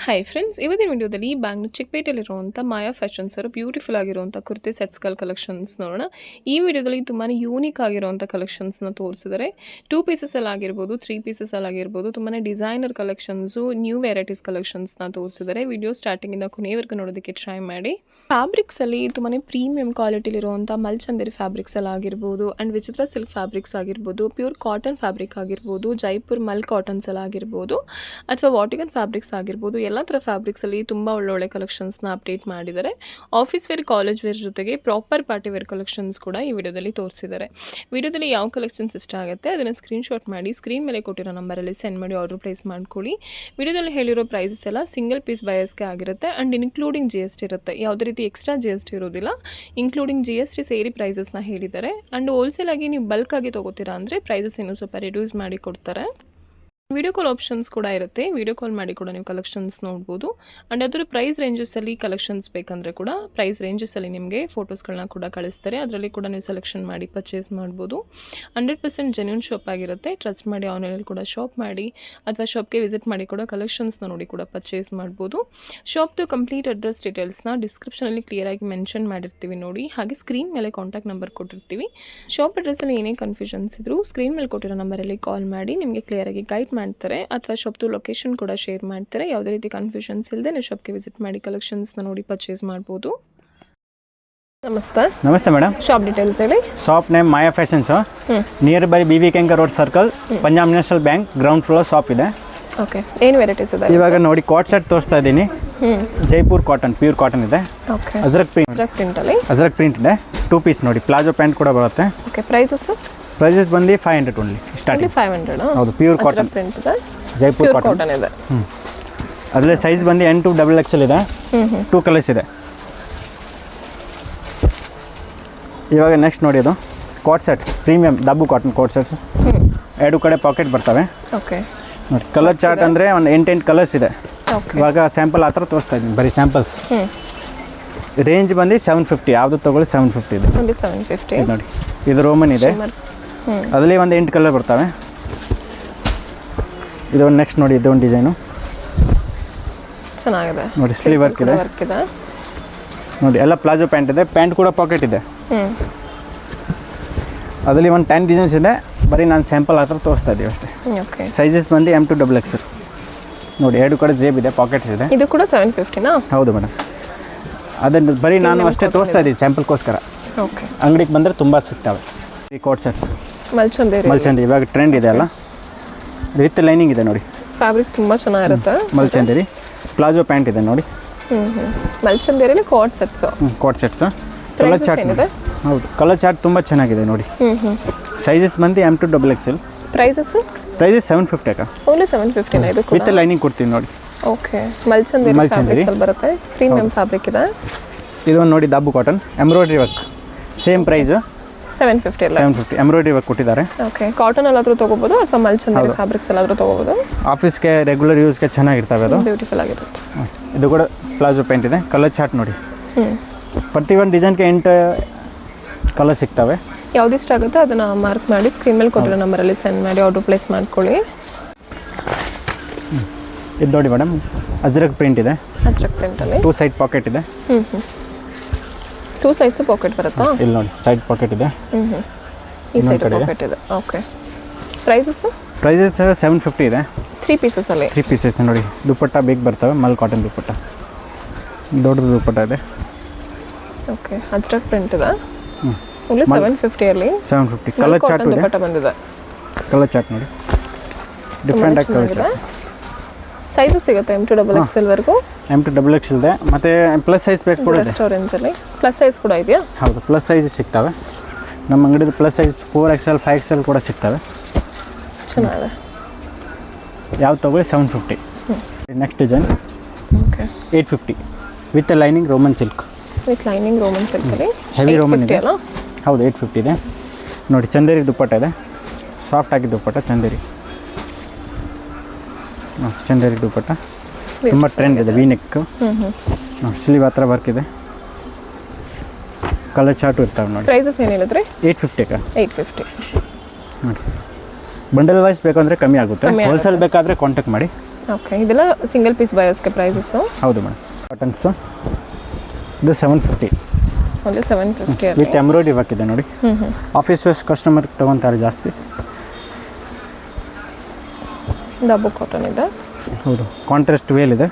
Hi friends, ಇವತ್ತಿನ ವಿಡಿಯೋದಲ್ಲಿ ಬ್ಯಾಂಗ್ಳೂರು ಚಿಕ್ಕಪೇಟೆಯಲ್ಲಿರುವಂಥ ಮಾಯಾ fashions ಅವರು ಬ್ಯೂಟಿಫುಲ್ ಆಗಿರುವಂಥ ಕುರ್ತಿ ಸೆಟ್ಸ್ಗಳ ಕಲೆಕ್ಷನ್ಸ್ ನೋಡೋಣ. ಈ ವಿಡಿಯೋದಲ್ಲಿ ತುಂಬಾ ಯೂನಿಕ್ ಆಗಿರುವಂಥ ಕಲೆಕ್ಷನ್ಸ್ನ ತೋರಿಸಿದ್ದಾರೆ. 2 ಪೀಸಸಲ್ಲಿ ಆಗಿರ್ಬೋದು, 3 ಪೀಸಸಲ್ಲಿ ಆಗಿರ್ಬೋದು, ತುಂಬಾ ಡಿಸೈನರ್ ಕಲೆಕ್ಷನ್ಸು, ನ್ಯೂ ವೆರೈಟೀಸ್ ಕಲೆಕ್ಷನ್ಸ್ನ ತೋರಿಸಿದ್ದಾರೆ. ವಿಡಿಯೋ ಸ್ಟಾರ್ಟಿಂಗಿಂದ ಕೊನೆಯವರೆಗೂ ನೋಡೋದಕ್ಕೆ ಟ್ರೈ ಮಾಡಿ. ಫ್ಯಾಬ್ರಿಕ್ಸಲ್ಲಿ ತುಂಬಾ ಪ್ರೀಮಿಯಂ ಕ್ವಾಲಿಟಿಲಿರುವಂಥ ಮಲ್ಚಂದೇರಿ ಫ್ಯಾಬ್ರಿಕ್ಸಲ್ಲಿ ಆಗಿರ್ಬೋದು, ಆ್ಯಂಡ್ ವಿಚಿತ್ರ ಸಿಲ್ಕ್ ಫ್ಯಾಬ್ರಿಕ್ಸ್ ಆಗಿರ್ಬೋದು, ಪ್ಯೂರ್ ಕಾಟನ್ ಫ್ಯಾಬ್ರಿಕ್ ಆಗಿರ್ಬೋದು, ಜೈಪುರ್ ಮಲ್ ಕಾಟನ್ಸಲ್ಲಿ ಆಗಿರ್ಬೋದು, ಅಥವಾ ವಾಟಿಗನ್ ಫ್ಯಾಬ್ರಿಕ್ಸ್ ಆಗಿರ್ಬೋದು, ಎಲ್ಲ ಥರ ಫ್ಯಾಬ್ರಿಕ್ಸಲ್ಲಿ ತುಂಬ ಒಳ್ಳೊಳ್ಳೆ ಕಲೆಕ್ಷನ್ಸ್ನ ಅಪ್ಡೇಟ್ ಮಾಡಿದ್ದಾರೆ. ಆಫೀಸ್ ವೇರ್, ಕಾಲೇಜ್ ವೇರ್ ಜೊತೆಗೆ ಪ್ರಾಪರ್ ಪಾರ್ಟಿ ವೇರ್ ಕಲೆಕ್ಷನ್ಸ್ ಕೂಡ ಈ ವಿಡಿಯೋದಲ್ಲಿ ತೋರಿಸಿದ್ದಾರೆ. ವಿಡಿಯೋದಲ್ಲಿ ಯಾವ ಕಲೆಕ್ಷನ್ಸ್ ಇಷ್ಟ ಆಗುತ್ತೆ ಅದನ್ನು ಸ್ಕ್ರೀನ್ಶಾಟ್ ಮಾಡಿ ಸ್ಕ್ರೀನ್ ಮೇಲೆ ಕೊಟ್ಟಿರೋ ನಂಬರಲ್ಲಿ ಸೆಂಡ್ ಮಾಡಿ ಆರ್ಡರ್ ಪ್ಲೇಸ್ ಮಾಡ್ಕೊಳ್ಳಿ. ವಿಡಿಯೋದಲ್ಲಿ ಹೇಳಿರೋ ಪ್ರೈಸಸ್ ಎಲ್ಲ ಸಿಂಗಲ್ ಪೀಸ್ ಬಯರ್ಸ್ಗೆ ಆಗಿರುತ್ತೆ ಆ್ಯಂಡ್ ಇನ್ಕ್ಲೂಡಿಂಗ್ GST ಇರುತ್ತೆ. ಯಾವುದೇ ರೀತಿ ಎಕ್ಸ್ಟ್ರಾ GST ಇರೋದಿಲ್ಲ, ಇನ್ಕ್ಲೂಡಿಂಗ್ GST ಸೇರಿ ಪ್ರೈಸಸ್ನ ಹೇಳಿದ್ದಾರೆ. ಆ್ಯಂಡ್ ಹೋಲ್ಸೇಲ್ ಆಗಿ ನೀವು ಬಲ್ಕ್ ಆಗಿ ತೊಗೋತೀರಾ ಅಂದರೆ ಪ್ರೈಸಸ್ ಇನ್ನೂ ಸ್ವಲ್ಪ ರಿಡ್ಯೂಸ್ ಮಾಡಿ ಕೊಡ್ತಾರೆ. ವಿಡಿಯೋ ಕಾಲ್ ಆಪ್ಷನ್ಸ್ ಕೂಡ ಇರುತ್ತೆ. ವಿಡಿಯೋ ಕಾಲ್ ಮಾಡಿ ಕೂಡ ನೀವು ಕಲೆಕ್ಷನ್ಸ್ ನೋಡ್ಬೋದು. ಆ್ಯಂಡ್ ಅದರ ಪ್ರೈಸ್ ರೇಂಜಸಲ್ಲಿ ಕಲೆಕ್ಷನ್ಸ್ ಬೇಕಂದರೆ ಕೂಡ ಪ್ರೈಸ್ ರೇಂಜಸಲ್ಲಿ ನಿಮಗೆ ಫೋಟೋಸ್ಗಳನ್ನ ಕೂಡ ಕಳಿಸ್ತಾರೆ. ಅದರಲ್ಲಿ ಕೂಡ ನೀವು ಸೆಲೆಕ್ಷನ್ ಮಾಡಿ ಪರ್ಚೇಸ್ ಮಾಡ್ಬೋದು. 100% ಜೆನ್ಯೂನ್ ಶಾಪ್ ಆಗಿರುತ್ತೆ. ಟ್ರಸ್ಟ್ ಮಾಡಿ ಆನ್ಲೈನಲ್ಲಿ ಕೂಡ ಶಾಪ್ ಮಾಡಿ ಅಥವಾ ಶಾಪ್ಗೆ ವಿಸಿಟ್ ಮಾಡಿ ಕೂಡ ಕಲೆಕ್ಷನ್ಸ್ನ ನೋಡಿ ಕೂಡ ಪರ್ಚೇಸ್ ಮಾಡ್ಬೋದು. ಶಾಪ್ದು ಕಂಪ್ಲೀಟ್ ಅಡ್ರೆಸ್ ಡೀಟೇಲ್ಸ್ನ ಡಿಸ್ಕ್ರಿಪ್ಷನಲ್ಲಿ ಕ್ಲಿಯರಾಗಿ ಮೆನ್ಷನ್ ಮಾಡಿರ್ತೀವಿ ನೋಡಿ. ಹಾಗೆ ಸ್ಕ್ರೀನ್ ಮೇಲೆ ಕಾಂಟ್ಯಾಕ್ಟ್ ನಂಬರ್ ಕೊಟ್ಟಿರ್ತೀವಿ. ಶಾಪ್ ಅಡ್ರೆಸ್ಸಲ್ಲಿ ಏನೇ ಕನ್ಫ್ಯೂಷನ್ಸ್ ಇದ್ದರೂ ಸ್ಕ್ರೀನ್ ಮೇಲೆ ಕೊಟ್ಟಿರೋ ನಂಬರಲ್ಲಿ ಕಾಲ್ ಮಾಡಿ ನಿಮಗೆ ಕ್ಲಿಯರಾಗಿ ಗೈಡ್ ಮಾಡ್ತಾರೆ ಅಥವಾ ಶಾಪ್ದು ಲೊಕೇಶನ್ ಕೂಡ ಶೇರ್ ಮಾಡ್ತಾರೆ. ಯಾವುದೇ ರೀತಿ ಕನ್ಫ್ಯೂಷನ್ಸ್ ಇಲ್ಲದೆ ನೀವು ಶಾಪ್ಗೆ ವಿಸಿಟ್ ಮಾಡಿ ಕಲೆಕ್ಷನ್ಸ್ನ ನೋಡಿ ಪರ್ಚೇಸ್ ಮಾಡ್ಬೋದು. ನಮಸ್ತೆ ಮೇಡಮ್. ಶಾಪ್ ಡೀಟೇಲ್ಸ್ ಹೇಳಿ. Shop name Maya fashions, near by BB Kenkar road circle, Punjab national bank, ground floor shop ಇದೆ. ಓಕೆ, ಏನು ವೆರೈಟೀಸ್ ಇದೆ ಇವಾಗ ನೋಡಿ ಕಾಟ್ ಸೆಟ್ ತೋರಿಸ್ತಾ ಇದ್ದೀನಿ. ಜೈಪುರ್ ಕಾಟನ್, ಪ್ಯೂರ್ ಕಾಟನ್ ಇದೆ. ಓಕೆ, ಅಜ್ರಕ್ ಪ್ರಿಂಟ್ ಅಲ್ಲಿ ಅಜ್ರಕ್ ಪ್ರಿಂಟ್ ಇದೆ. 2 ಪೀಸ್ ನೋಡಿ, ಪ್ಲಾಜೋ ಪ್ಯಾಂಟ್ ಕೂಡ ಬರುತ್ತೆ. ಓಕೆ, ಪ್ರೈಸಸ್ ಬಂದು 500 ಓನ್ಲಿ ಸ್ಟಾರ್ಟಿಂಗ್. 500 ಹೌದು, ಪ್ಯೂರ್ ಕಾಟನ್ ಪ್ರಿಂಟ್ ಇದೆ, ಜೈಪುರ್ ಕಾಟನ್ ಇದೆ. ಅದರಲ್ಲಿ ಸೈಜ್ ಬಂದು N to XXL ಇದೆ. 2 ಕಲರ್ಸ್ ಇದೆ. ಇವಾಗ ನೆಕ್ಸ್ಟ್ ನೋಡಿ, ಅದು ಕಾಟ್ ಸೆಟ್ಸ್, ಪ್ರೀಮಿಯಂ ದಬ್ಬು ಕಾಟನ್ ಕಾಟ್ ಸೆಟ್ಸ್. 2 ಕಡೆ ಪಾಕೆಟ್ ಬರ್ತವೆ. ಓಕೆ ನೋಡಿ, ಕಲರ್ ಚಾರ್ಟ್ ಅಂದರೆ ಒಂದು 8 ಕಲರ್ಸ್ ಇದೆ. ಇವಾಗ ಸ್ಯಾಂಪಲ್ ಆ ಥರ ತೋರಿಸ್ತಾ ಇದ್ದೀನಿ, ಬರೀ ಸ್ಯಾಂಪಲ್ಸ್. ರೇಂಜ್ ಬಂದು 750, ಯಾವುದು ತೊಗೊಳ್ಳಿ 750 ಇದೆ. 750 ನೋಡಿ, ಇದು ರೋಮನ್ ಇದೆ. ಅದರಲ್ಲಿ ಒಂದು 8 ಕಲರ್ ಬರ್ತವೆ. ಇದೊಂದು ನೆಕ್ಸ್ಟ್ ನೋಡಿ, ಇದೊಂದು ಡಿಸೈನು ಚೆನ್ನಾಗಿದೆ ನೋಡಿ, ಸ್ಲೀವ್ ವರ್ಕ್ ಇದೆ ನೋಡಿ. ಎಲ್ಲ ಪ್ಲಾಜೋ ಪ್ಯಾಂಟ್ ಇದೆ, ಪ್ಯಾಂಟ್ ಕೂಡ ಪಾಕೆಟ್ ಇದೆ. ಅದರಲ್ಲಿ ಒಂದು 10 ಡಿಸೈನ್ಸ್ ಇದೆ. ಬರೀ ನಾನು ಸ್ಯಾಂಪಲ್ ಆ ಥರ ತೋರಿಸ್ತಾ ಇದ್ದೀವಿ ಅಷ್ಟೇ. ಓಕೆ, ಸೈಜಸ್ ಬಂದು M to XXL ನೋಡಿ. 2 ಕಡೆ ಜೇಬ್ ಇದೆ, ಪಾಕೆಟ್ಸ್ ಇದೆ. ಇದು ಕೂಡ 750ನಾ? ಹೌದು ಮೇಡಮ್. ಅದನ್ನು ಬರೀ ನಾನು ಅಷ್ಟೇ ತೋರಿಸ್ತಾ ಇದ್ದೀನಿ ಸ್ಯಾಂಪಲ್ಗೋಸ್ಕರ. ಓಕೆ, ಅಂಗಡಿಗೆ ಬಂದರೆ ತುಂಬ ಸಿಗ್ತವೆ. ಈ ಕೋಟ್ ಸೆಟ್ಸ್ ಮಲ್ಚಂದೇರಿ ಇವಾಗ ಟ್ರೆಂಡ್ ಇದೆ ಅಲ್ಲ, ವಿತ್ ಲೈನಿಂಗ್ ಇದೆ ನೋಡಿ. ಫ್ಯಾಬ್ರಿಕ್ ತುಂಬ ಚೆನ್ನಾಗಿರುತ್ತೆ. ಮಲ್ಚಂದೇರಿ ಪ್ಲಾಜೋ ಪ್ಯಾಂಟ್ ಇದೆ ನೋಡಿ. ಮಲ್ಚಂದೇರಿಲಿ coat sets. Coat sets colour chart ಇದೆ. ಹೌದು, ಕಲರ್ ಚಾರ್ಟ್ ತುಂಬ ಚೆನ್ನಾಗಿದೆ ನೋಡಿ. ಸೈಜಸ್ ಬಂದು M to XXL. ಪ್ರೈಸಸ್ 750 ಅಕ್ಕ. ಓನ್ಲಿ 750 ಇದು ವಿತ್ ಲೈನಿಂಗ್ ಕೊಡ್ತೀನಿ ನೋಡಿ. ಓಕೆ, ಮಲ್ಚಂದೇರಿ ಬರುತ್ತೆ, ಪ್ರೀಮಿಯಂ ಫ್ಯಾಬ್ರಿಕ್ ಇದೆ. ಇದು ನೋಡಿ, dabu cotton embroidery work, same price 750 embroidery work ಕೊಟ್ಟಿದ್ದಾರೆ. ಓಕೆ, ಕಾಟನ್ ಎಲ್ಲಾದರೂ ತೊಗೋಬೋದು ಅಥವಾ ಮಲ್ಚಂದೇರಿ ಫ್ಯಾಬ್ರಿಕ್ಸ್ ಎಲ್ಲಾದರೂ ತೊಗೋಬೋದು. ಆಫೀಸ್ಗೆ ರೆಗ್ಯುಲರ್ ಯೂಸ್ಗೆ ಚೆನ್ನಾಗಿರ್ತವೆ. ಅದು ಬ್ಯೂಟಿಫುಲ್ ಆಗಿರುತ್ತೆ. ಇದು ಕೂಡ ಪ್ಲಾಜೋ ಪ್ಯಾಂಟ್ ಇದೆ. ಕಲರ್ ಚಾರ್ಟ್ ನೋಡಿ, ಪ್ರತಿ ಒಂದು ಡಿಸೈನ್ಗೆ 8 ಕಲರ್ ಸಿಗ್ತವೆ. ಯಾವ್ದು ಇಷ್ಟ ಆಗುತ್ತೆ ಅದನ್ನು ಮಾರ್ಕ್ ಮಾಡಿ ಸ್ಕ್ರೀನ್ ಮೇಲೆ ಕೊಟ್ಟಿರೋ ನಂಬರಲ್ಲಿ ಸೆಂಡ್ ಮಾಡಿ ಆರ್ಡರ್ ಪ್ಲೇಸ್ ಮಾಡ್ಕೊಳ್ಳಿ. ಇದು ನೋಡಿ ಮೇಡಮ್, ಅಜ್ರಕ್ ಪ್ರಿಂಟ್ ಇದೆ. ಅಜ್ರಕ್ ಪ್ರಿಂಟಲ್ಲಿ 2 ಸೈಡ್ ಪಾಕೆಟ್ ಇದೆ. 2 ಸೈಡ್ಸ್ ಪಾಕೆಟ್ ಬರುತ್ತಾ? ಇಲ್ಲಿ ನೋಡಿ, ಸೈಡ್ ಪಾಕೆಟ್ ಇದೆ. ಈ ಸೈಡ್ ಪಾಕೆಟ್ ಇದೆ. ಓಕೆ, ಪ್ರೈಸಸ್ 750 ಇದೆ. 3 ಪೀಸಸಲ್ಲಿ 3 ಪೀಸಸ್ ನೋಡಿ. ದುಪ್ಪಟ್ಟ ಬೇಗ ಬರ್ತವೆ, ಮಲ್ ಕಾಟನ್ ದುಪ್ಪಟ್ಟ, ದೊಡ್ಡದು ದುಪ್ಪಟ್ಟ ಇದೆ. ಓಕೆ, ಅಜ್ರಕ್ ಪ್ರಿಂಟ್ ಇದೆ. ಓನ್ಲಿ 750 ಅಲ್ಲಿ 750 ಕಲರ್ ಚಾರ್ಟ್ ಇದೆ. ದುಪ್ಪಟ್ಟ ಬಂದಿದೆ. ಕಲರ್ ಚಾರ್ಟ್ ನೋಡಿ, ಡಿಫ್ರೆಂಟ್ ಆಗಿ ಕಲರ್ ಚಾರ್ಟ್. ಸೈಜಸ್ ಸಿಗುತ್ತೆ M to XXL ವರೆಗೂ. M to XXL ಇದೆ. ಮತ್ತು ಪ್ಲಸ್ ಸೈಜ್ ಬೇಕು ಕೂಡ ಇದೆ. ರೆಸ್ಟೋರೆಂಟಲ್ಲಿ ಪ್ಲಸ್ ಸೈಜ್ ಕೂಡ ಇದೆಯಾ? ಹೌದು, ಪ್ಲಸ್ ಸೈಜ್ ಸಿಗ್ತವೆ ನಮ್ಮ ಅಂಗಡಿದು. ಪ್ಲಸ್ ಸೈಜ್ 4XL 5XL ಕೂಡ ಸಿಗ್ತವೆ. ಚೆನ್ನಾಗಿದೆ. ಯಾವ್ದು ತೊಗೊಳ್ಳಿ 750. Next design okay, 850 with lining roman silk. With lining roman ಸಿಲ್ಕಲ್ಲಿ ಹೆವಿ ರೋಮನ್ ಇದೆ. ಅಲ್ಲ? ಹೌದು, 850 ಇದೆ ನೋಡಿ. ಚಂದೇರಿ ದುಪ್ಪಟ್ಟ ಇದೆ, ಸಾಫ್ಟ್ ಆಗಿ ದುಪ್ಪಟ್ಟ ಚಂದೇರಿ. ಚಂದೇರಿ ದುಪ್ಪಟ್ಟ ತುಂಬ ಟ್ರೆಂಡ್ ಇದೆ. ವಿ ನೆಕ್ ನೋಡಿ, ಸ್ಲೀವ್ ಹತ್ರ ವರ್ಕ್ ಇದೆ. ಕಲರ್ ಚಾರ್ಟು ಇರ್ತಾವೆ ನೋಡಿ. ಪ್ರೈಸಸ್ ಏನು ಹೇಳಿದ್ರಿ? 850 ಅಕ್ಕ. 850 ನೋಡಿ. ಬಂಡಲ್ ವೈಸ್ ಬೇಕಂದರೆ ಕಮ್ಮಿ ಆಗುತ್ತೆ. ಹೋಲ್ಸೇಲ್ ಬೇಕಾದರೆ ಕಾಂಟ್ಯಾಕ್ಟ್ ಮಾಡಿ. ಓಕೆ ಇದೆಲ್ಲ ಸಿಂಗಲ್ ಪೀಸ್ ಬಯರ್ಸ್ಗೆ ಪ್ರೈಸಸ್ಸು ಹೌದು ಮೇಡಮ್. ಕಾಟನ್ಸು ಇದು 750 ಓನ್ಲಿ 750 ವಿತ್ ಎಂಬ್ರಾಯ್ಡ್ರಿ ವರ್ಕ್ ಇದೆ ನೋಡಿ. ಆಫೀಸ್ ವೇಸ್ ಕಸ್ಟಮರ್ ತೊಗೊತಾರೆ ಜಾಸ್ತಿ. ಡಬ್ಬು ಕಾಟನ್ ಇದೆ. ಹೌದು ಕಾಂಟ್ರಾಸ್ಟ್ ವೇಲ್ ಇದೆ.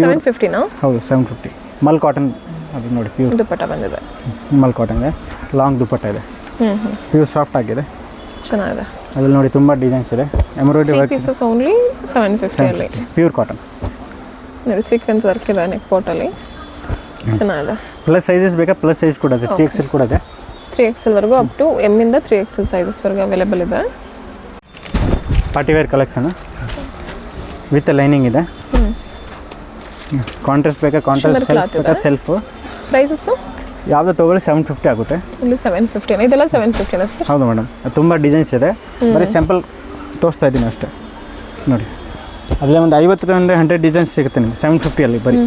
750ನಾ? ಹೌದು 750. ಮಲ್ ಕಾಟನ್ ಅದು ನೋಡಿ ಪ್ಯೂರ್ ದುಪ್ಪಟ್ಟ ಬಂದಿದೆ. ಮಲ್ ಕಾಟನ್ ಇದೆ. ಲಾಂಗ್ ದುಪ್ಪಟ್ಟ ಇದೆ. ಪ್ಯೂರ್ ಸಾಫ್ಟ್ ಆಗಿದೆ. ಚೆನ್ನಾಗಿದೆ. ಅದ್ರಲ್ಲಿ ನೋಡಿ ತುಂಬ ಡಿಸೈನ್ಸ್ ಇದೆ. ಎಂಬ್ರಾಯ್ಡ್ರಿ ವರ್ಕ್ ಪೀಸಸ್ ಓನ್ಲಿ 750 ಅಲ್ಲಿ. ಪ್ಯೂರ್ ಕಾಟನ್ ನೋಡಿ ಸೀಕ್ವೆನ್ಸ್ ವರ್ಕ್ ಇದೆ ನೆಕ್ ಪಾಟಲ್ಲಿ. ಚೆನ್ನಾಗಿದೆ. ಪ್ಲಸ್ ಸೈಜಸ್ ಬೇಕಾ? ಪ್ಲಸ್ ಸೈಜ್ ಕೂಡ ಇದೆ. 3XL ಕೂಡ ಇದೆ. 3XL ವರೆಗೂ ಅಪ್ ಟು M ಇಂದ 3XL ಸೈಜಸ್ವರೆಗೂ ಅವೈಲೇಬಲ್ ಇದೆ. Party wear collection with lining ಇದೆ. ಕಾಂಟ್ರಾಸ್ಟ್ ಬೇಕಾ? ಕಾಂಟ್ರಾಸ್ಟ್ ಸೆಲ್ಫ್ ಬೇಕಾ? ಸೆಲ್ಫ್. ಪ್ರೈಸಸ್ಸು ಯಾವುದು ತೊಗೊಳ್ಳಿ 750 ಆಗುತ್ತೆ. ಇಲ್ಲಿ 750 ಇದೆಲ್ಲ 750 ಸರ್? ಹೌದು ಮೇಡಮ್. ತುಂಬ ಡಿಸೈನ್ಸ್ ಇದೆ. ಬರೀ ಸ್ಯಾಂಪಲ್ ತೋರಿಸ್ತಾ ಇದ್ದೀನಿ ಅಷ್ಟೇ ನೋಡಿ. ಅದರಲ್ಲಿ ಒಂದು 50-100 ಡಿಸೈನ್ಸ್ ಸಿಗುತ್ತೆ ನಿಮಗೆ 750ಅಲ್ಲಿ ಬರೀ.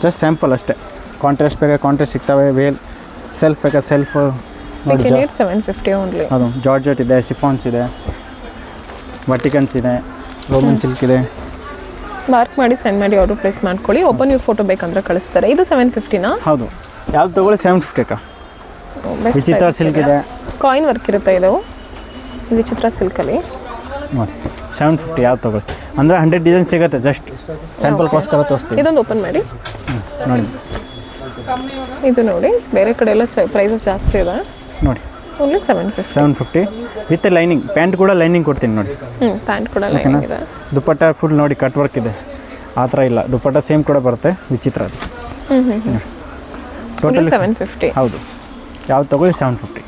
ಜಸ್ಟ್ ಸ್ಯಾಂಪಲ್ ಅಷ್ಟೇ. ಕಾಂಟ್ರಾಸ್ಟ್ ಬೇಕಾ? ಕಾಂಟ್ರಾಸ್ಟ್ ಸಿಗ್ತವೆ. ವೇಲ್ ಸೆಲ್ಫ್ ಬೇಕಾ? ಸೆಲ್ಫ್ ನೋಡಿ. 750 ಓನ್ಲಿ. ಅದು ಜಾರ್ಜೆಟ್ ಇದೆ, ಸಿಫಾನ್ಸ್ ಇದೆ, ವರ್ಟಿಕನ್ಸ್ ಇದೆ, ರೋಮನ್ ಸಿಲ್ಕ್ ಇದೆ. ಮಾರ್ಕ್ ಮಾಡಿ ಸೆಂಡ್ ಮಾಡಿ ಆರ್ಡರ್ ಪ್ಲೇಸ್ ಮಾಡ್ಕೊಳ್ಳಿ. ಓಪನ್ ಯು ಫೋಟೋ ಬೇಕಂದ್ರೆ ಕಳಿಸ್ತಾರೆ. ಇದು 750ನಾ? ಹೌದು. ಯಾವ್ದು ತೊಗೊಳ್ಳಿ 750 ಅಕ್ಕ. ವಿಚಿತ್ರ ಸಿಲ್ಕ್ ಇದೆ. ಕಾಯಿನ್ ವರ್ಕ್ ಇರುತ್ತೆ ಇದು ವಿಚಿತ್ರ ಸಿಲ್ಕಲ್ಲಿ. ನೋಡಿ 750 ಯಾವ್ದು ತೊಗೊಳ್ಳಿ ಅಂದರೆ 100 ಡಿಸೈನ್ ಸಿಗುತ್ತೆ. ಜಸ್ಟ್ ಸ್ಯಾಂಪಲ್ಗೋಸ್ಕರ ತೋರಿಸ್ತೀವಿ. ಇದೊಂದು ಓಪನ್ ಮಾಡಿ ನೋಡಿ. ಇದು ನೋಡಿ ಬೇರೆ ಕಡೆ ಎಲ್ಲ ಪ್ರೈಸಸ್ ಜಾಸ್ತಿ ಇದೆ. ನೋಡಿ ಓನ್ಲಿ 750 ವಿತ್ ಲೈನಿಂಗ್. ಪ್ಯಾಂಟ್ ಕೂಡ ಲೈನಿಂಗ್ ಕೊಡ್ತೀನಿ ನೋಡಿ. ಪ್ಯಾಂಟ್ ಕೂಡ ಲೈನಿಂಗ್ ಇದೆ. ದುಪ್ಪಟ್ಟ ಫುಲ್ ನೋಡಿ ಕಟ್ ವರ್ಕ್ ಇದೆ. ಆ ಥರ ಇಲ್ಲ. ದುಪ್ಪಟ್ಟ ಸೇಮ್ ಕೂಡ ಬರುತ್ತೆ. ವಿಚಿತ್ರ ಅದು. ಟೋಟಲ್ 750. ಹೌದು. ಯಾವ್ದು ತೊಗೊಳ್ಳಿ 750.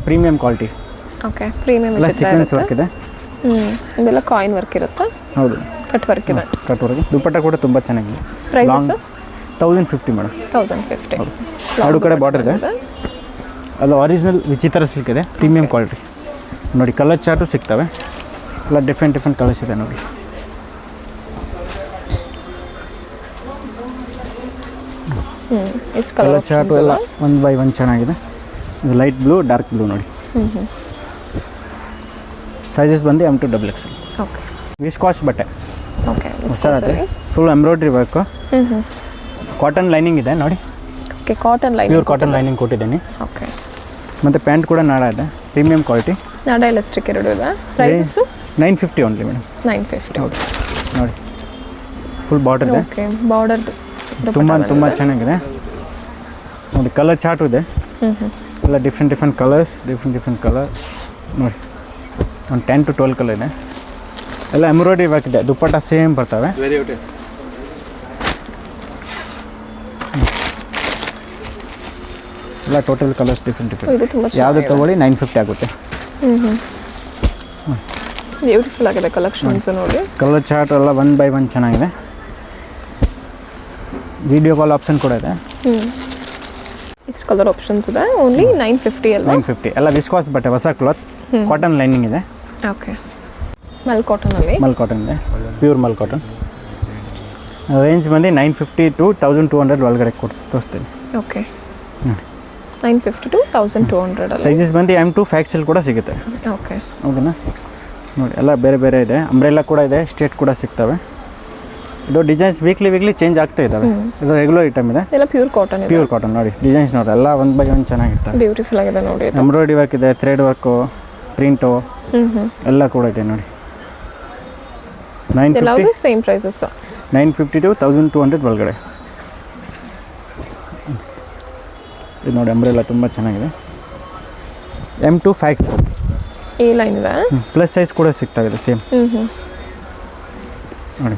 Premium quality. ಓಕೆ ಪ್ರೀಮಿಯಂ ಎಲ್ಲ ಸೀಕ್ವೆನ್ಸ್ ವರ್ಕ್ ಇದೆ. ಇದೆಲ್ಲ ಕಾಯಿನ್ ವರ್ಕ್ ಇರುತ್ತೆ. ಹೌದು ಕಟ್ ವರ್ಕ್ ಇದೆ. Cut work. ದುಪ್ಪಟ್ಟ ಕೂಡ ತುಂಬ ಚೆನ್ನಾಗಿದೆ. Prices 1050 madam. 1050. ಎರಡು ಕಡೆ ಬಾರ್ಡರ್ ಇದೆ. ಅದು ಒರಿಜಿನಲ್ ವಿಚಿತ್ರ ಸಿಲ್ಕ್ ಇದೆ. ಪ್ರೀಮಿಯಂ ಕ್ವಾಲಿಟಿ ನೋಡಿ. ಕಲರ್ ಚಾರ್ಟು ಸಿಗ್ತವೆ. ಎಲ್ಲ ಡಿಫ್ರೆಂಟ್ ಕಲರ್ಸ್ ಇದೆ ನೋಡಿ. ಕಲರ್ ಚಾರ್ಟು ಎಲ್ಲ 1 by 1 ಚೆನ್ನಾಗಿದೆ. ಇದು ಲೈಟ್ ಬ್ಲೂ, ಡಾರ್ಕ್ ಬ್ಲೂ ನೋಡಿ. ಸೈಜಸ್ ಬಂದು M to XXL. Okay viscose ಬಟ್ಟೆ. ಓಕೆ ಹೊಸದಾದ್ರೆ full embroidery work. Cotton lining ಇದೆ ನೋಡಿ. Okay cotton lining. Pure cotton lining ಕೊಟ್ಟಿದ್ದೀನಿ. ಓಕೆ ಮತ್ತು ಪ್ಯಾಂಟ್ ಕೂಡ ನಾಡ ಇದೆ. Premium quality. ನಾಡ ಎಲಾಸ್ಟಿಕ್ ಎರಡು ಇದೆ. Prices 950 only madam. 950. ಹೌದು ನೋಡಿ. ಫುಲ್ ಬಾರ್ಡರ್ ಇದೆ. ಓಕೆ ಬಾರ್ಡರ್ ತುಂಬ ಚೆನ್ನಾಗಿದೆ ನೋಡಿ. ಕಲರ್ ಚಾರ್ಟು ಇದೆ. ಎಲ್ಲ ಡಿಫ್ರೆಂಟ್ ಕಲರ್ಸ್. ಡಿಫ್ರೆಂಟ್ ಕಲರ್ ನೋಡಿ. ಒಂದು 10 to 12 ಕಲರ್ ಇದೆ. ಎಲ್ಲ ಎಂಬ್ರಾಯ್ಡ್ರಿ ವರ್ಕ್ ಇದೆ. ದುಪ್ಪಟ್ಟ ಸೇಮ್ ಬರ್ತವೆ. ಎಲ್ಲ ಟೋಟಲ್ ಕಲರ್ಸ್ ಡಿಫ್ರೆಂಟ್. ಯಾವುದು ತೊಗೊಳ್ಳಿ 950 ಆಗುತ್ತೆ. ಬ್ಯೂಟಿಫುಲ್ ಆಗಿದೆ ಕಲೆಕ್ಷನ್ಸ್ ನೋಡಿ. ಕಲರ್ ಚಾರ್ಟ್ ಎಲ್ಲ 1 by 1 ಚೆನ್ನಾಗಿದೆ. ವಿಡಿಯೋ ಕಾಲ್ ಆಪ್ಷನ್ ಕೂಡ ಇದೆ. ಇಷ್ಟು ಕಲರ್ ಆಪ್ಷನ್ಸ್ ಇದೆ. ಓನ್ಲಿ 950 ಅಲ್ವಾ? 950 ಎಲ್ಲ ವಿಸ್ಕಾಸ್ ಬಟ್ಟೆ. ಹೊಸ ಕ್ಲಾತ್. ಕಾಟನ್ ಲೈನಿಂಗ್ ಇದೆ. ಓಕೆ ಮಲ್ ಕಾಟನಲ್ಲಿ. ಮಲ್ ಕಾಟನ್ ಇದೆ. ಪ್ಯೂರ್ ಮಲ್ ಕಾಟನ್. ರೇಂಜ್ ಬಂದು 950 to 1200 ಒಳಗಡೆ ತೋರಿಸ್ತೀನಿ. Okay 950 to 1200. ಸೈಜಸ್ ಬಂದು M to XXL ಕೂಡ ಸಿಗುತ್ತೆ. ಓಕೆ ಓಕೆನಾ ನೋಡಿ. ಎಲ್ಲ ಬೇರೆ ಇದೆ. ಅಂಬ್ರೆಲ್ಲ ಕೂಡ ಇದೆ. ಸ್ಟ್ರೇಟ್ ಕೂಡ ಸಿಗ್ತವೆ. ಇದು ಡಿಸೈನ್ಸ್ ವೀಕ್ಲಿ ಚೇಂಜ್ ಆಗ್ತಾ ಇದ್ದಾವೆ. ಇದು ರೆಗ್ಯುಲರ್ ಐಟಮ್ ಇದೆ. ಎಲ್ಲ ಪ್ಯೂರ್ ಕಾಟನ್ ಇದೆ. ಪ್ಯೂರ್ ಕಾಟನ್ ನೋಡಿ. ಡಿಸೈನ್ಸ್ ನೋಡಿ ಎಲ್ಲ 1 by 1 ಚೆನ್ನಾಗಿರ್ತವೆ. ಬ್ಯೂಟಿಫುಲ್ ಆಗಿದೆ ನೋಡಿ. ಎಂಬ್ರಾಯ್ಡ್ರಿ ವರ್ಕ್ ಇದೆ. ಥ್ರೆಡ್ ವರ್ಕು, ಪ್ರಿಂಟು ಎಲ್ಲ ಕೂಡ ಇದೆ ನೋಡಿ. 950 ಸೇಮ್ ಪ್ರೈಸಸ್. 950 to 1200 ಒಳಗಡೆ. ಇದು ನೋಡಿ ಅಂಬ್ರೆಲ್ಲ ತುಂಬ ಚೆನ್ನಾಗಿದೆ. M to XXL. ಈ ಲೈನ್ ಇದೆ. ಪ್ಲಸ್ ಸೈಜ್ ಕೂಡ ಸಿಗ್ತಾಯಿದೆ ಸೇಮ್ ನೋಡಿ.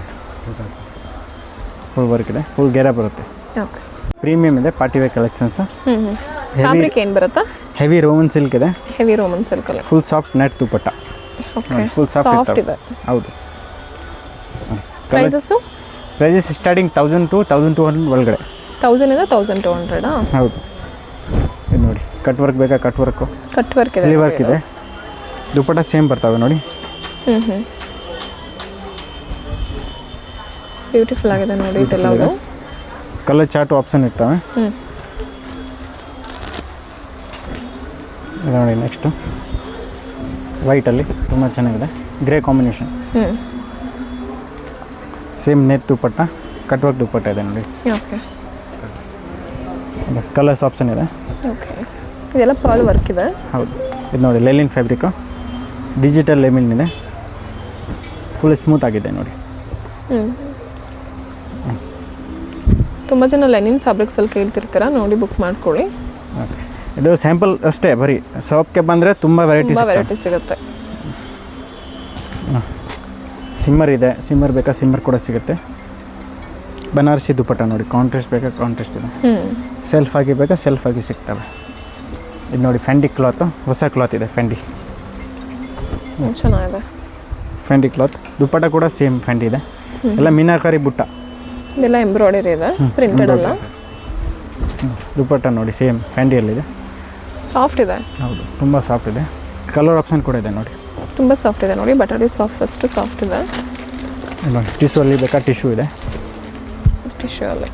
ಫುಲ್ ವರ್ಕ್ ಇದೆ. ಫುಲ್ ಗೆರ ಬರುತ್ತೆ. ಓಕೆ ಪ್ರೀಮಿಯಂ ಇದೆ. Party wear collections. ಫ್ಯಾಬ್ರಿಕ್ ಏನು ಬರುತ್ತಾ? ಹೆವಿ ರೋಮನ್ ಸಿಲ್ಕ್ ಇದೆ. ಹೆವಿ ರೋಮನ್ ಸಿಲ್ಕ್ ಅಲ್ಲ. Full soft net dupatta. Okay full soft ಇದೆ. ಹೌದು. ಪ್ರೈಸಸ್ ಸ್ಟಾರ್ಟಿಂಗ್ 1000 to 1200 ಒಳಗಡೆ. 1000 ಇಂದ 1200. ಹೌದು. ಇದು ನೋಡಿ. ಕಟ್ ವರ್ಕ್ ಬೇಕಾ? Cut work. ಕಟ್ ವರ್ಕ್ ಇದೆ. ಸ್ಲೀವ್ ವರ್ಕ್ ಇದೆ. ದುಪ್ಪಟ್ಟ ಸೇಮ್ ಬರ್ತವೆ ನೋಡಿ. ಬ್ಯೂಟಿಫುಲ್ ಆಗಿದೆ ನೋಡಿ ಇದೆಲ್ಲ. ಕಲರ್ ಚಾರ್ಟ್ ಆಪ್ಷನ್ ಇರ್ತವೆ ನೋಡಿ. ನೆಕ್ಸ್ಟು ವೈಟಲ್ಲಿ ತುಂಬ ಚೆನ್ನಾಗಿದೆ. Grey combination. ಹ್ಞೂ same net dupatta, cut work dupatta ಇದೆ ನೋಡಿ. ಓಕೆ ಕಲರ್ಸ್ ಆಪ್ಷನ್ ಇದೆ. ಓಕೆ ಇದೆಲ್ಲ ಪರ್ಲ್ ವರ್ಕ್ ಇದೆ. ಹೌದು, ಇದು ನೋಡಿ ಲೆಲಿನ್ ಫ್ಯಾಬ್ರಿಕ್ಕು, ಡಿಜಿಟಲ್ ಲೆಮಿನ್ ಇದೆ, ಫುಲ್ ಸ್ಮೂತ್ ಆಗಿದೆ ನೋಡಿ. ಹ್ಞೂ ತುಂಬ ಜನ ಲೆನಿನ್ ಫ್ಯಾಬ್ರಿಕ್ಸಲ್ಲಿ ಕೇಳ್ತಿರ್ತೀರ, ನೋಡಿ ಬುಕ್ ಮಾಡ್ಕೊಳ್ಳಿ. ಓಕೆ, ಇದು ಸ್ಯಾಂಪಲ್ ಅಷ್ಟೇ, ಬರೀ ಶಾಪ್ಗೆ ಬಂದರೆ ತುಂಬ ವೆರೈಟಿ ಸಿಗುತ್ತೆ. ಸಿಮ್ಮರ್ ಇದೆ, ಸಿಮ್ಮರ್ ಬೇಕಾ ಸಿಮ್ಮರ್ ಕೂಡ ಸಿಗುತ್ತೆ. ಬನಾರಸಿ ದುಪ್ಪಟ್ಟ ನೋಡಿ, ಕಾಂಟ್ರಾಸ್ಟ್ ಬೇಕಾ ಕಾಂಟ್ರಾಸ್ಟ್ ಇದೆ, ಸೆಲ್ಫ್ ಆಗಿ ಬೇಕಾ ಸೆಲ್ಫ್ ಆಗಿ ಸಿಗ್ತವೆ. ಇದು ನೋಡಿ ಫೆಂಡಿ ಕ್ಲಾತು, ಹೊಸ ಕ್ಲಾತ್ ಇದೆ ಫೆಂಡಿ. ಚೆನ್ನಾಗಿದೆ ಫೆಂಡಿ ಕ್ಲಾತ್. ದುಪ್ಪಟ್ಟ ಕೂಡ ಸೇಮ್ ಫೆಂಡಿ ಇದೆ, ಎಲ್ಲ ಮೀನಾಕಾರಿ ಬುಟ್ಟ, ಇದೆಲ್ಲ ಎಂಬ್ರಾಯ್ಡರಿ ಇದೆ, ಪ್ರಿಂಟೆಡ್ ಅಲ್ಲ. ದುಪ್ಪಟ್ಟ ನೋಡಿ ಸೇಮ್ ಫ್ಯಾಂಡಿಯಲ್ಲಿದೆ, ಸಾಫ್ಟ್ ಇದೆ. ಹೌದು, ತುಂಬ ಸಾಫ್ಟ್ ಇದೆ. ಕಲರ್ ಆಪ್ಷನ್ ಕೂಡ ಇದೆ ನೋಡಿ, ತುಂಬ ಸಾಫ್ಟ್ ಇದೆ ನೋಡಿ. ಬಟರಿ ಸಾಫ್ಟ್ ಸಾಫ್ಟ್ ಇದೆ ನೋಡಿ. ಟಿಶ್ಯೂ ಅಲ್ಲಿ ಬೇಕಾ ಟಿಶ್ಯೂ ಇದೆ, ಟಿಶ್ಯೂ ಅಲ್ಲಿ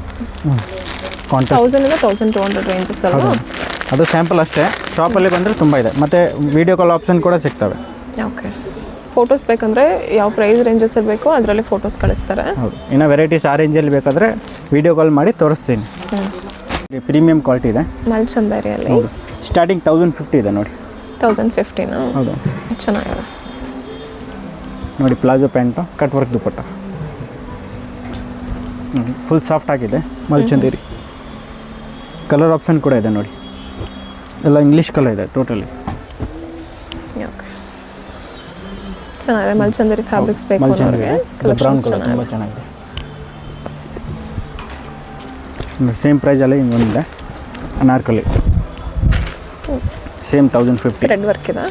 ಕಾಂಟ್ರಾಸ್ಟ್ 1000 ಇಂದ 1200 ರೇಂಜಸ್ ಅಲ್ವಾ? ಅದು ಸ್ಯಾಂಪಲ್ ಅಷ್ಟೇ, ಶಾಪಲ್ಲಿ ಬಂದರೆ ತುಂಬ ಇದೆ. ಮತ್ತು ವೀಡಿಯೋ ಕಾಲ್ ಆಪ್ಷನ್ ಕೂಡ ಸಿಗ್ತವೆ. ಓಕೆ, ಫೋಟೋಸ್ ಬೇಕಂದರೆ ಯಾವ ಪ್ರೈಸ್ ರೇಂಜಸಲ್ಲಿ ಬೇಕೋ ಅದರಲ್ಲಿ ಫೋಟೋಸ್ ಕಳಿಸ್ತಾರೆ. ಹೌದು, ಇನ್ನು ವೆರೈಟೀಸ್ ಆ ರೇಂಜಲ್ಲಿ ಬೇಕಾದರೆ ವೀಡಿಯೋ ಕಾಲ್ ಮಾಡಿ ತೋರಿಸ್ತೀನಿ. ಪ್ರೀಮಿಯಂ ಕ್ವಾಲಿಟಿ ಇದೆ, ಮಲ್ಚಂದರಿಯಲ್ಲಿ. ಹೌದು, ಸ್ಟಾರ್ಟಿಂಗ್ 1050 ಇದೆ ನೋಡಿ. 1015 ಹೌದು, ಚೆನ್ನಾಗಿದೆ ನೋಡಿ. ಪ್ಲಾಜೋ ಪ್ಯಾಂಟು, ಕಟ್ ವರ್ಕ್ ದುಪ್ಪಟ್ಟ, ಫುಲ್ ಸಾಫ್ಟ್ ಆಗಿದೆ, ಮಲ್ಚಂದೇರಿ. ಕಲರ್ ಆಪ್ಷನ್ ಕೂಡ ಇದೆ ನೋಡಿ, ಎಲ್ಲ ಇಂಗ್ಲೀಷ್ ಕಲರ್ ಇದೆ ಟೋಟಲಿ. ಓಕೆ, ಚೆನ್ನಾಗಿದೆ. ಮಲ್ಚಂದರಿ ಫ್ಯಾಬ್ರಿಕ್ಸ್ ಬೇಕು ಮಲ್ಚಂದರಿ ಬ್ರೌನ್ ಕಲರ್ ತುಂಬ ಚೆನ್ನಾಗಿದೆ. ಸೇಮ್ ಪ್ರೈಸಲ್ಲಿ ಇನ್ನೊಂದಿದೆ ಅನಾರ್ಕಲಿ, ಸೇಮ್ 1050. ರೆಡ್ ವರ್ಕ್ ಇದೆ,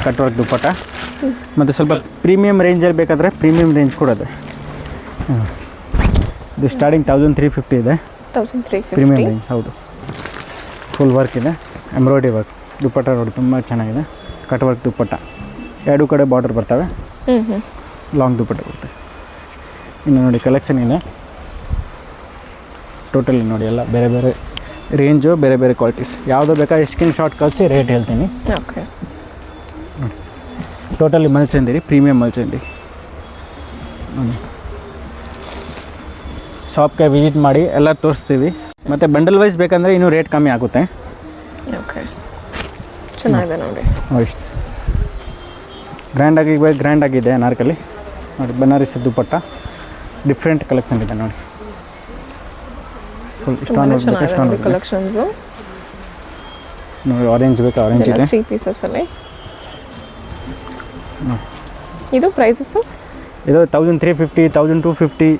ಕಟ್ ವರ್ಕ್ ದುಪ್ಪಟ್ಟ. ಮತ್ತು ಸ್ವಲ್ಪ ಪ್ರೀಮಿಯಂ ರೇಂಜಲ್ಲಿ ಬೇಕಾದರೆ ಪ್ರೀಮಿಯಂ ರೇಂಜ್ ಕೂಡ ಇದೆ. ಇದು ಸ್ಟಾರ್ಟಿಂಗ್ 1350 ಇದೆ, 1350 ಪ್ರೀಮಿಯಂ ರೇಂಜ್. ಹೌದು, ಫುಲ್ ವರ್ಕ್ ಇದೆ, ಎಂಬ್ರಾಯ್ಡ್ರಿ ವರ್ಕ್. ದುಪ್ಪಟ್ಟ ನೋಡಿ ತುಂಬ ಚೆನ್ನಾಗಿದೆ, ಕಟ್ ವರ್ಕ್ ದುಪ್ಪಟ್ಟ, ಎರಡು ಕಡೆ ಬಾರ್ಡರ್ ಬರ್ತವೆ, ಲಾಂಗ್ ದುಪ್ಪಟ್ಟ ಬರ್ತವೆ. ಇನ್ನು ನೋಡಿ ಕಲೆಕ್ಷನ್ ಇದೆ ಟೋಟಲಿ ನೋಡಿ, ಎಲ್ಲ ಬೇರೆ ಬೇರೆ ರೇಂಜು, ಬೇರೆ ಬೇರೆ ಕ್ವಾಲಿಟೀಸ್. ಯಾವುದೋ ಬೇಕಾ ಸ್ಕ್ರೀನ್ ಶಾಟ್ ಕಳಿಸಿ ರೇಟ್ ಹೇಳ್ತೀನಿ. Okay, totally Mulchanderi, premium Mulchanderi. ಶಾಪ್ಗೆ ವಿಸಿಟ್ ಮಾಡಿ ಎಲ್ಲ ತೋರಿಸ್ತೀವಿ. ಮತ್ತು ಬಂಡಲ್ ವೈಸ್ ಬೇಕಂದರೆ ಇನ್ನೂ ರೇಟ್ ಕಮ್ಮಿ ಆಗುತ್ತೆ. ಓಕೆ, ಚೆನ್ನಾಗಿದೆ ನೋಡಿ. ಇಷ್ಟು ಗ್ರ್ಯಾಂಡಾಗಿ ಗ್ರ್ಯಾಂಡಾಗಿದೆ ಅನಾರ್ಕಲಿ ನೋಡಿ. ಬನಾರಸಿ ದುಪ್ಪಟ್ಟ, ಡಿಫ್ರೆಂಟ್ ಕಲೆಕ್ಷನ್ ಇದೆ ನೋಡಿ. ಫುಲ್ ಸ್ಟೋನ್ ಬೇಕಾ ಸ್ಟೋನ್ ಕಲೆಕ್ಷನ್ಸು ನೋಡಿ. ಆರೆಂಜ್ ಬೇಕಾ ಆರೆಂಜ್ ಇದೆ, 3 ಪೀಸಸಲ್ಲಿ. ಇದು ಪ್ರೈಸಸ್ಸು ಇದು 1350, 1250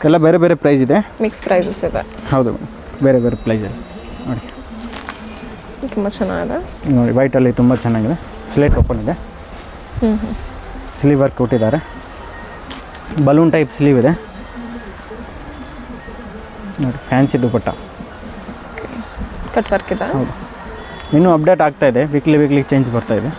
ಎಲ್ಲ ಬೇರೆ ಬೇರೆ ಪ್ರೈಸ್ ಇದೆ, ಮಿಕ್ಸ್ ಪ್ರೈಸಸ್ ಇದೆ. ಹೌದು, ಬೇರೆ ಬೇರೆ ಪ್ರೈಸಲ್ಲಿ ನೋಡಿ. ತುಂಬ ಚೆನ್ನಾಗಿದೆ ನೋಡಿ, ವೈಟಲ್ಲಿ ತುಂಬ ಚೆನ್ನಾಗಿದೆ. ಸ್ಲೇಟ್ ಓಪನ್ ಇದೆ, ಸ್ಲೀವ್ ವರ್ಕ್ ಕೊಟ್ಟಿದ್ದಾರೆ, ಬಲೂನ್ ಟೈಪ್ ಸ್ಲೀವ್ ಇದೆ ನೋಡಿ. ಫ್ಯಾನ್ಸಿ ದುಪ್ಪಟ್ಟ, ಕಟ್ ವರ್ಕ್ ಇದೆ. ಹೌದು, ಇನ್ನೂ ಅಪ್ಡೇಟ್ ಆಗ್ತಾ ಇದೆ, ವೀಕ್ಲಿ ಚೇಂಜ್ ಬರ್ತಾ ಇದೆ.